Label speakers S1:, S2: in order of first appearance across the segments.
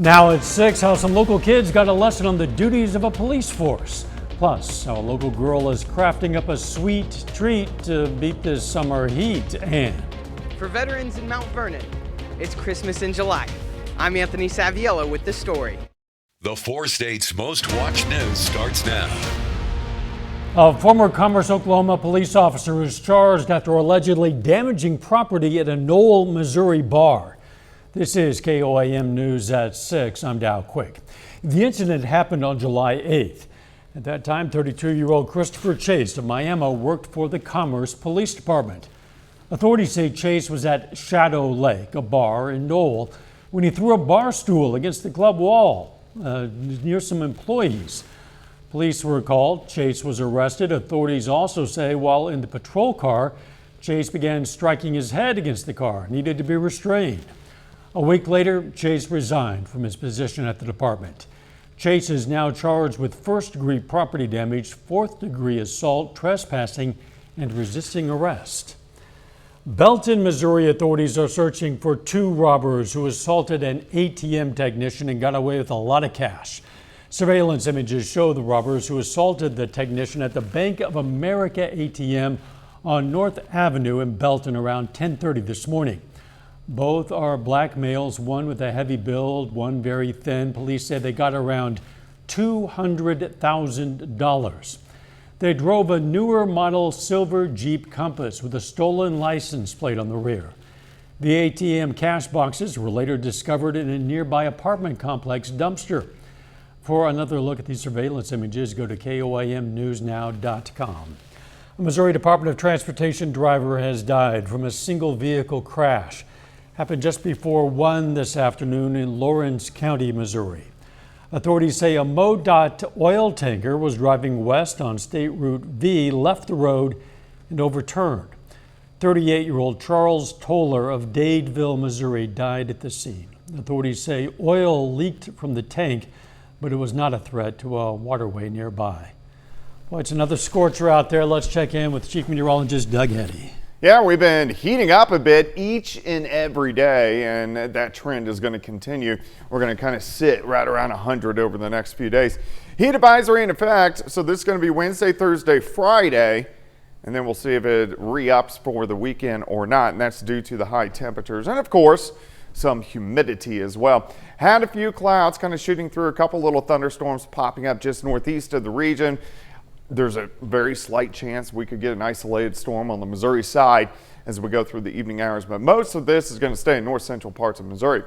S1: Now at 6, how some local kids got a lesson on the duties of a police force. Plus, how a local girl is crafting up a sweet treat to beat this summer heat. And
S2: for veterans in Mount Vernon, it's Christmas in July. I'm Anthony Saviello with the story.
S3: The 4 states' most watched news starts now.
S1: A former Commerce, Oklahoma police officer is charged after allegedly damaging property at a Knoll, Missouri bar. This is KOAM News at 6. I'm Dow Quick. The incident happened on July 8th. At that time, 32-year-old Christopher Chase of Miami worked for the Commerce Police Department. Authorities say Chase was at Shadow Lake, a bar in Knoll, when he threw a bar stool against the club wall near some employees. Police were called. Chase was arrested. Authorities also say while in the patrol car, Chase began striking his head against the car, needed to be restrained. A week later, Chase resigned from his position at the department. Chase is now charged with first-degree property damage, fourth-degree assault, trespassing, and resisting arrest. Belton, Missouri authorities are searching for 2 robbers who assaulted an ATM technician and got away with a lot of cash. Surveillance images show the robbers who assaulted the technician at the Bank of America ATM on North Avenue in Belton around 10:30 this morning. Both are black males, one with a heavy build, one very thin. Police say they got around $200,000. They drove a newer model silver Jeep Compass with a stolen license plate on the rear. The ATM cash boxes were later discovered in a nearby apartment complex dumpster. For another look at these surveillance images, go to KOAMnewsnow.com. A Missouri Department of Transportation driver has died from a single vehicle crash. Happened just before 1 this afternoon in Lawrence County, Missouri. Authorities say a MoDOT oil tanker was driving west on State Route V, left the road, and overturned. 38-year-old Charles Toller of Dadeville, Missouri, died at the scene. Authorities say oil leaked from the tank, but it was not a threat to a waterway nearby. Well, it's another scorcher out there. Let's check in with Chief Meteorologist Doug Heddy.
S4: Yeah, we've been heating up a bit each and every day, and that trend is going to continue. We're going to kind of sit right around 100 over the next few days. Heat advisory in effect, so this is going to be Wednesday, Thursday, Friday, and then we'll see if it re-ups for the weekend or not, and that's due to the high temperatures and, of course, some humidity as well. Had a few clouds kind of shooting through, a couple little thunderstorms popping up just northeast of the region. There's a very slight chance we could get an isolated storm on the Missouri side as we go through the evening hours, but most of this is going to stay in north central parts of Missouri.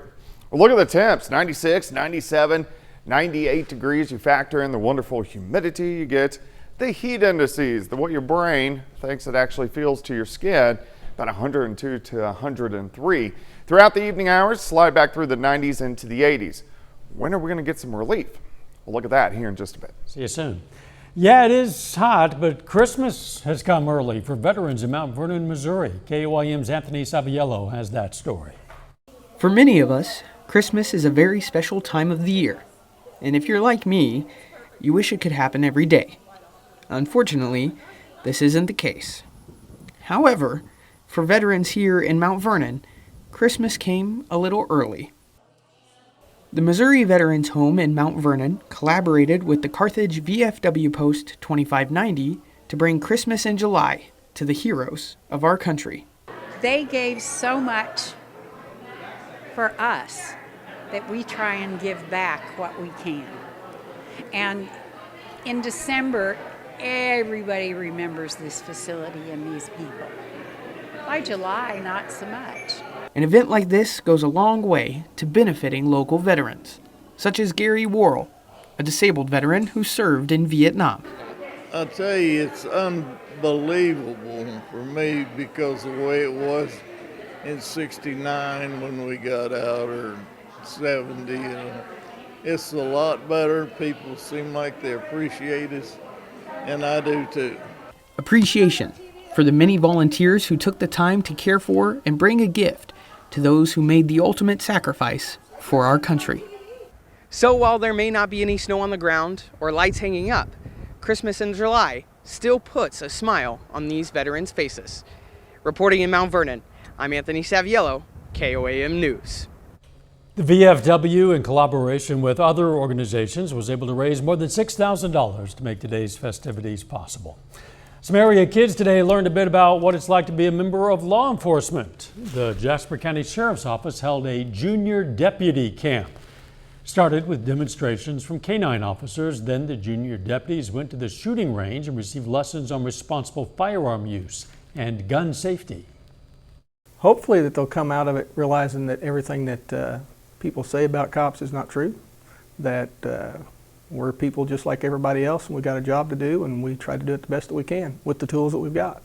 S4: Well, look at the temps, 96, 97, 98 degrees. You factor in the wonderful humidity, you get the heat indices, what your brain thinks it actually feels to your skin, about 102 to 103. Throughout the evening hours, slide back through the 90s into the 80s. When are we going to get some relief? We'll look at that here in just a bit.
S1: See you soon. Yeah, it is hot, but Christmas has come early for veterans in Mount Vernon, Missouri. KOAM's Anthony Saviello has that story.
S5: For many of us, Christmas is a very special time of the year. And if you're like me, you wish it could happen every day. Unfortunately, this isn't the case. However, for veterans here in Mount Vernon, Christmas came a little early. The Missouri Veterans Home in Mount Vernon collaborated with the Carthage VFW Post 2590 to bring Christmas in July to the heroes of our country.
S6: They gave so much for us that we try and give back what we can. And in December, everybody remembers this facility and these people. By July, not so much.
S5: An event like this goes a long way to benefiting local veterans, such as Gary Worrell, a disabled veteran who served in Vietnam.
S7: I'll tell you, it's unbelievable for me because the way it was in '69 when we got out, or '70, it's a lot better. People seem like they appreciate us, and I do too.
S5: Appreciation for the many volunteers who took the time to care for and bring a gift to those who made the ultimate sacrifice for our country.
S2: So while there may not be any snow on the ground or lights hanging up, Christmas in July still puts a smile on these veterans' faces. Reporting in Mount Vernon, I'm Anthony Saviello, KOAM News.
S1: The VFW, in collaboration with other organizations, was able to raise more than $6,000 to make today's festivities possible. Some area kids today learned a bit about what it's like to be a member of law enforcement. The Jasper County Sheriff's Office held a junior deputy camp. Started with demonstrations from canine officers, then the junior deputies went to the shooting range and received lessons on responsible firearm use and gun safety.
S8: Hopefully that they'll come out of it realizing that everything that people say about cops is not true, that we're people just like everybody else and we got a job to do and we try to do it the best that we can with the tools that we've got.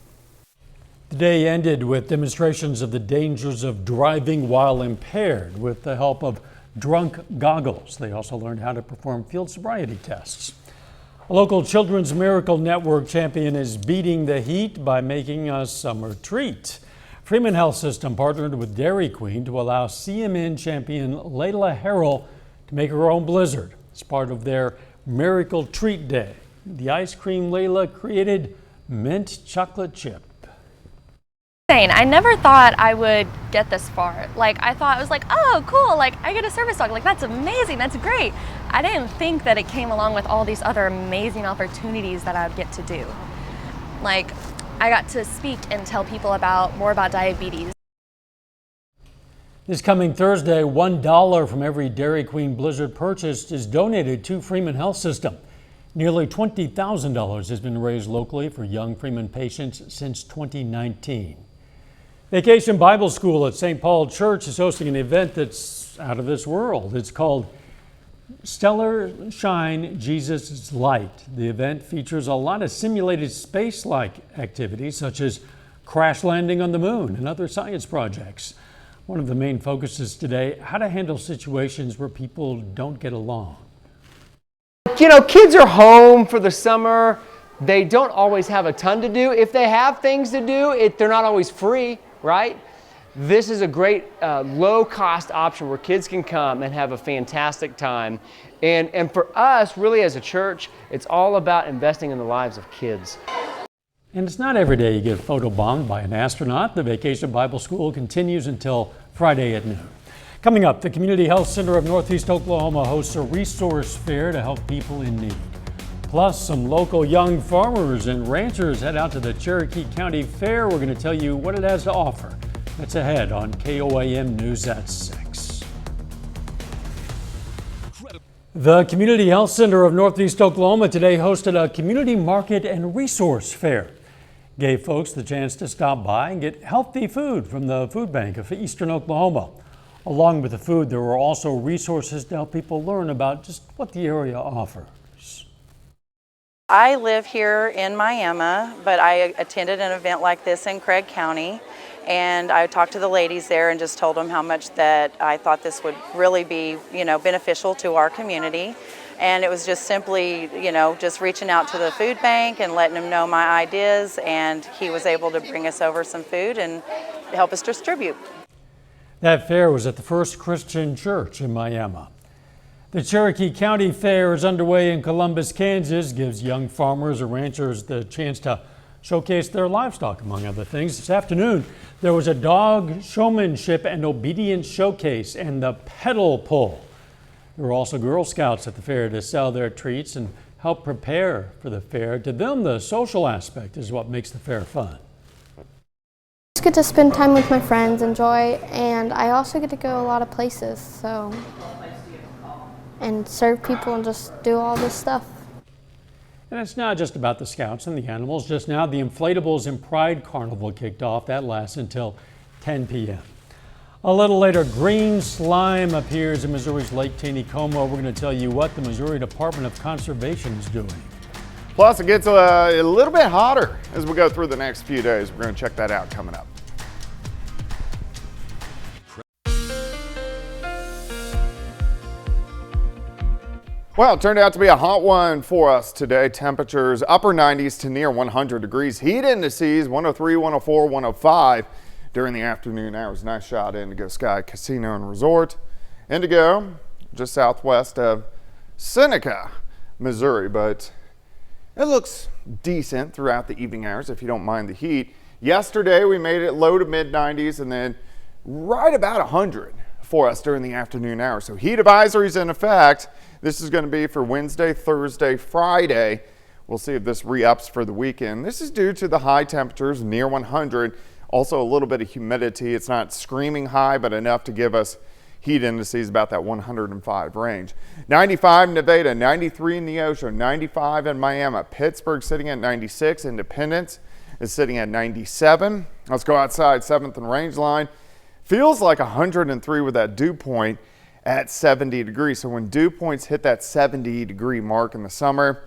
S1: The day ended with demonstrations of the dangers of driving while impaired with the help of drunk goggles. They also learned how to perform field sobriety tests. A local Children's Miracle Network champion is beating the heat by making a summer treat. Freeman Health System partnered with Dairy Queen to allow CMN champion Layla Harrell to make her own blizzard. It's part of their Miracle Treat Day. The ice cream Layla created mint chocolate chip.
S9: I never thought I would get this far. I thought it was oh, cool, I get a service dog. That's amazing, that's great. I didn't think that it came along with all these other amazing opportunities that I would get to do. I got to speak and tell people more about diabetes.
S1: This coming Thursday, $1 from every Dairy Queen Blizzard purchased is donated to Freeman Health System. Nearly $20,000 has been raised locally for young Freeman patients since 2019. Vacation Bible School at St. Paul Church is hosting an event that's out of this world. It's called Stellar Shine Jesus' Light. The event features a lot of simulated space-like activities such as crash landing on the moon and other science projects. One of the main focuses today, how to handle situations where people don't get along.
S10: Kids are home for the summer. They don't always have a ton to do. If they have things to do, they're not always free, right? This is a great low-cost option where kids can come and have a fantastic time. And for us, really as a church, it's all about investing in the lives of kids.
S1: And it's not every day you get photobombed by an astronaut. The Vacation Bible School continues until Friday at noon. Coming up, the Community Health Center of Northeast Oklahoma hosts a resource fair to help people in need. Plus, some local young farmers and ranchers head out to the Cherokee County Fair. We're going to tell you what it has to offer. That's ahead on KOAM News at 6. The Community Health Center of Northeast Oklahoma today hosted a community market and resource fair. Gave folks the chance to stop by and get healthy food from the food bank of Eastern Oklahoma. Along with the food, there were also resources to help people learn about just what the area offers.
S11: I live here in Miami, but I attended an event like this in Craig County, and I talked to the ladies there and just told them how much that I thought this would really be, beneficial to our community. And it was just simply, just reaching out to the food bank and letting him know my ideas, and he was able to bring us over some food and help us distribute.
S1: That fair was at the First Christian Church in Miami. The Cherokee County Fair is underway in Columbus, Kansas, gives young farmers and ranchers the chance to showcase their livestock, among other things. This afternoon, there was a dog showmanship and obedience showcase and the pedal pull. There were also Girl Scouts at the fair to sell their treats and help prepare for the fair. To them, the social aspect is what makes the fair fun.
S12: I get to spend time with my friends, enjoy, and I also get to go a lot of places, and serve people and just do all this stuff.
S1: And it's not just about the Scouts and the animals. Just now, the Inflatables and Pride Carnival kicked off. That lasts until 10 p.m. A little later, green slime appears in Missouri's Lake Taneycomo. We're going to tell you what the Missouri Department of Conservation is doing.
S4: Plus, it gets a little bit hotter as we go through the next few days. We're going to check that out coming up. Well, it turned out to be a hot one for us today. Temperatures upper 90s to near 100 degrees. Heat indices 103, 104, 105 during the afternoon hours. Nice shot at Indigo Sky Casino and Resort. Indigo, just southwest of Seneca, Missouri, but it looks decent throughout the evening hours if you don't mind the heat. Yesterday we made it low to mid 90s and then right about 100 for us during the afternoon hours. So heat advisories in effect. This is going to be for Wednesday, Thursday, Friday. We'll see if this re-ups for the weekend. This is due to the high temperatures near 100. Also a little bit of humidity. It's not screaming high, but enough to give us heat indices about that 105 range. 95 in Nevada, 93 in Neosho, 95 in Miami. Pittsburgh sitting at 96. Independence is sitting at 97. Let's go outside, 7th and Rangeline. Feels like 103 with that dew point at 70 degrees. So when dew points hit that 70 degree mark in the summer,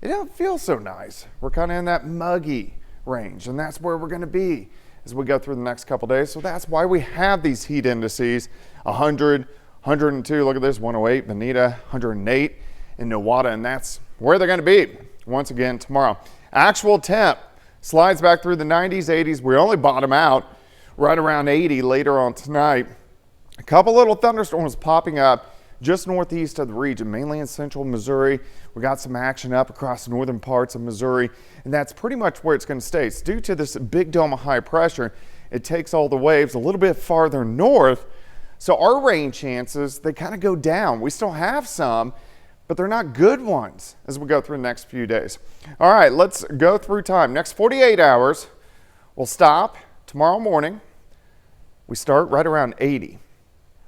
S4: it don't feel so nice. We're kind of in that muggy range, and that's where we're going to be as we go through the next couple days. So that's why we have these heat indices. 100, 102, look at this, 108, Bonita, 108 in Nowata, and that's where they're going to be once again tomorrow. Actual temp slides back through the 90s, 80s. We only bottom out right around 80 later on tonight. A couple little thunderstorms popping up just northeast of the region, mainly in central Missouri. We got some action up across the northern parts of Missouri, and that's pretty much where it's going to stay. It's due to this big dome of high pressure. It takes all the waves a little bit farther north, so our rain chances, they kind of go down. We still have some, but they're not good ones as we go through the next few days. All right, let's go through time. Next 48 hours, we'll stop tomorrow morning. We start right around 80.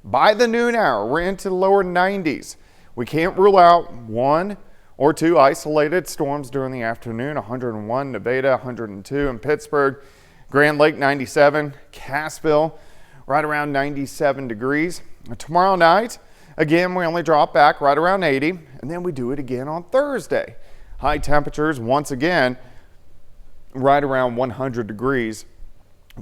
S4: By the noon hour, we're into the lower 90s. We can't rule out 1 or 2 isolated storms during the afternoon. 101 Nevada, 102 in Pittsburgh, Grand Lake 97, Cassville right around 97 degrees. Tomorrow night, again, we only drop back right around 80, and then we do it again on Thursday. High temperatures once again right around 100 degrees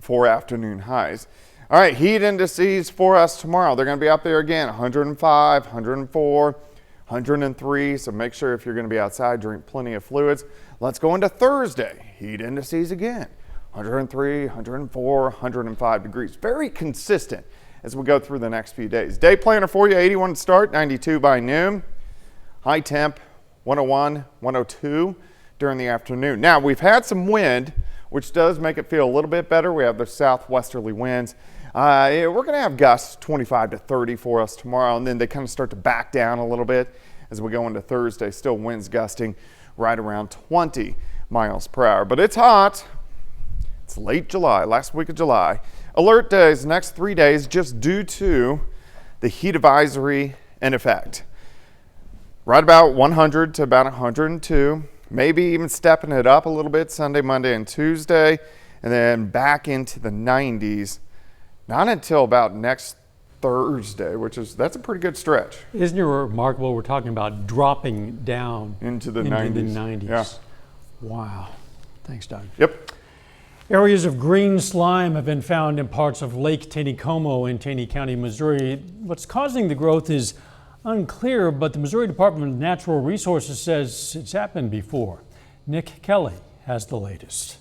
S4: for afternoon highs. All right, heat indices for us tomorrow. They're going to be up there again, 105, 104, 103. So make sure if you're going to be outside, drink plenty of fluids. Let's go into Thursday. Heat indices again, 103, 104, 105 degrees. Very consistent as we go through the next few days. Day planner for you, 81 to start, 92 by noon. High temp, 101, 102 during the afternoon. Now, we've had some wind, which does make it feel a little bit better. We have the southwesterly winds. We're going to have gusts 25 to 30 for us tomorrow, and then they kind of start to back down a little bit as we go into Thursday. Still winds gusting right around 20 miles per hour. But it's hot. It's late July, last week of July. Alert days, next 3 days, just due to the heat advisory in effect. Right about 100 to about 102. Maybe even stepping it up a little bit Sunday, Monday, and Tuesday, and then back into the 90s. Not until about next Thursday, that's a pretty good stretch.
S1: Isn't it remarkable? We're talking about dropping down
S4: into the 90s. Yeah.
S1: Wow. Thanks, Doug.
S4: Yep.
S1: Areas of green slime have been found in parts of Lake Taneycomo in Taney County, Missouri. What's causing the growth is unclear, but the Missouri Department of Natural Resources says it's happened before. Nick Kelly has the latest.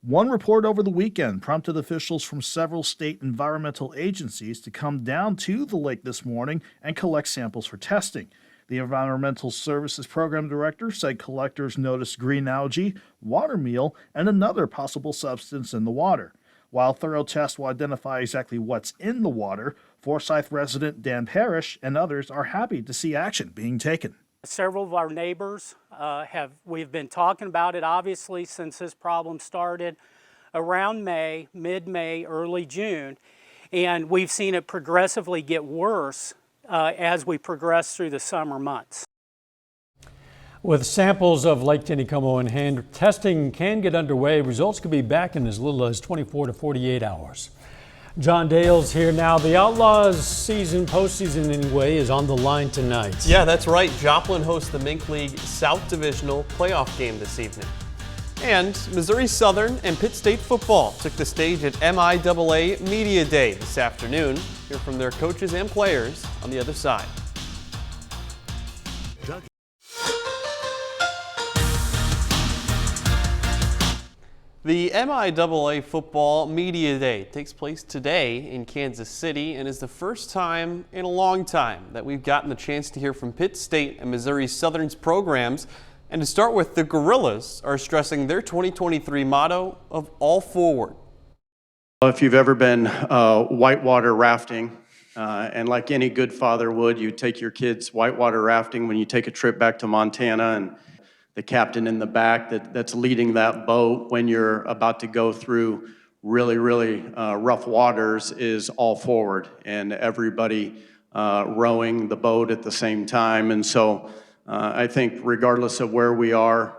S13: One report over the weekend prompted officials from several state environmental agencies to come down to the lake this morning and collect samples for testing. The Environmental Services Program Director said collectors noticed green algae, water meal, and another possible substance in the water. While thorough tests will identify exactly what's in the water, Forsyth resident Dan Parrish and others are happy to see action being taken.
S14: Several of our neighbors we've been talking about it obviously since this problem started around May, mid-May, early June, and we've seen it progressively get worse as we progress through the summer months.
S1: With samples of Lake Taneycomo in hand, testing can get underway. Results could be back in as little as 24 to 48 hours. John Dale's here now. The Outlaws postseason anyway, is on the line tonight.
S15: Yeah, that's right. Joplin hosts the Mink League South Divisional playoff game this evening. And Missouri Southern and Pitt State football took the stage at MIAA Media Day this afternoon. Hear from their coaches and players on the other side. The MIAA Football Media Day takes place today in Kansas City and is the first time in a long time that we've gotten the chance to hear from Pitt State and Missouri Southern's programs. And to start with, the Gorillas are stressing their 2023 motto of all forward.
S16: If you've ever been whitewater rafting, and like any good father would, you take your kids whitewater rafting when you take a trip back to Montana, and the captain in the back that's leading that boat when you're about to go through really rough waters is all forward, and everybody rowing the boat at the same time. And so I think regardless of where we are,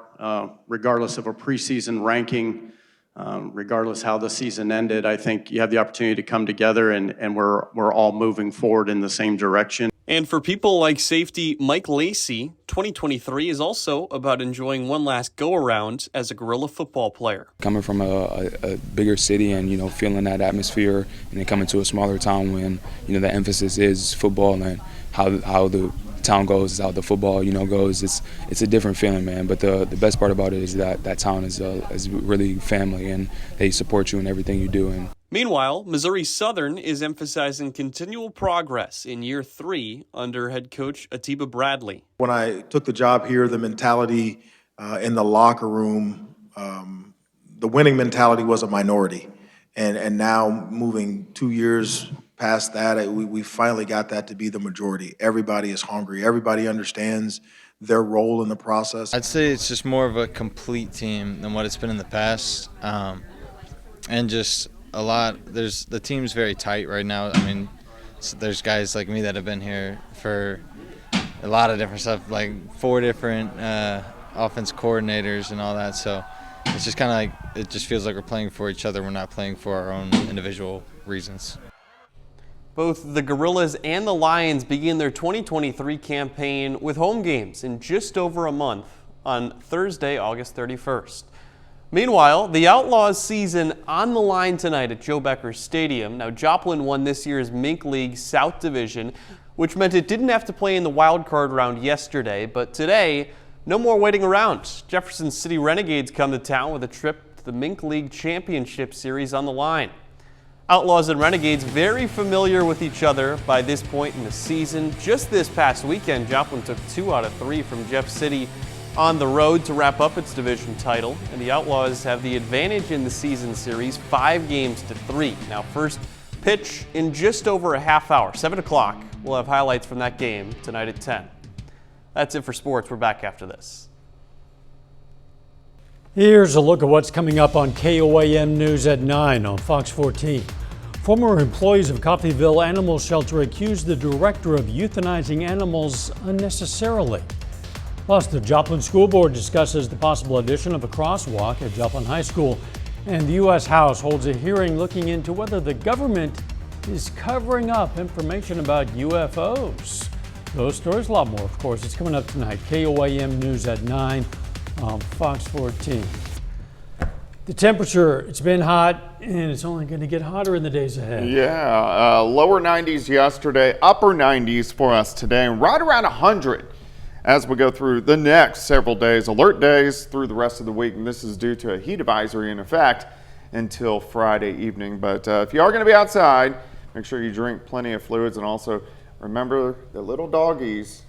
S16: regardless of a preseason ranking, regardless how the season ended, I think you have the opportunity to come together and we're all moving forward in the same direction.
S15: And for people like safety Mike Lacey, 2023 is also about enjoying one last go-around as a Gorilla football player.
S17: Coming from a bigger city and, feeling that atmosphere, and then coming to a smaller town when, the emphasis is football and how the town goes is how the football, goes. It's a different feeling, man. But the best part about it is that town is really family, and they support you in everything you do. And
S15: Meanwhile, Missouri Southern is emphasizing continual progress in year 3 under head coach Atiba Bradley.
S18: When I took the job here, the mentality in the locker room, the winning mentality was a minority. And now moving 2 years past that, we finally got that to be the majority. Everybody is hungry. Everybody understands their role in the process.
S19: I'd say it's just more of a complete team than what it's been in the past. And just the team's very tight right now. I mean, there's guys like me that have been here for a lot of different stuff, like 4 different offense coordinators and all that. So it's just kind of like, it just feels like we're playing for each other. We're not playing for our own individual reasons.
S15: Both the Gorillas and the Lions begin their 2023 campaign with home games in just over a month on Thursday, August 31st. Meanwhile, the Outlaws season on the line tonight at Joe Becker Stadium. Now, Joplin won this year's Mink League South Division, which meant it didn't have to play in the wild card round yesterday. But today, no more waiting around. Jefferson City Renegades come to town with a trip to the Mink League Championship Series on the line. Outlaws and Renegades very familiar with each other by this point in the season. Just this past weekend, Joplin took 2 out of 3 from Jeff City on the road to wrap up its division title, and the Outlaws have the advantage in the season series 5 games to 3. Now, first pitch in just over a half hour, 7 o'clock. We'll have highlights from that game tonight at 10. That's it for sports. We're back after this.
S1: Here's a look at what's coming up on KOAM News at 9 on Fox 14. Former employees of Coffeyville Animal Shelter accuse the director of euthanizing animals unnecessarily. Plus, the Joplin School Board discusses the possible addition of a crosswalk at Joplin High School. And the U.S. House holds a hearing looking into whether the government is covering up information about UFOs. Those stories, a lot more, of course. It's coming up tonight. KOAM News at 9 on Fox 14. The temperature, it's been hot, and it's only going to get hotter in the days ahead.
S4: Yeah, lower 90s yesterday, upper 90s for us today, and right around 100 as we go through the next several days, alert days through the rest of the week. And this is due to a heat advisory in effect until Friday evening. But if you are going to be outside, make sure you drink plenty of fluids, and also remember the little doggies,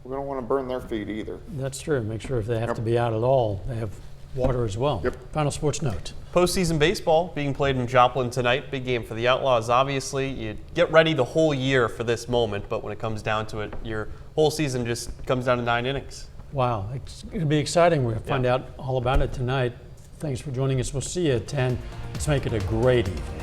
S4: we don't want to burn their feet either.
S1: That's true. Make sure if they have to be out at all, they have water as well. Final sports note.
S15: Postseason baseball being played in Joplin tonight. Big game for the Outlaws, obviously. You get ready the whole year for this moment, but when it comes down to it, your whole season just comes down to 9 innings.
S1: Wow, it's going to be exciting. We're going to find out all about it tonight. Thanks for joining us. We'll see you at 10. Let's make it a great evening.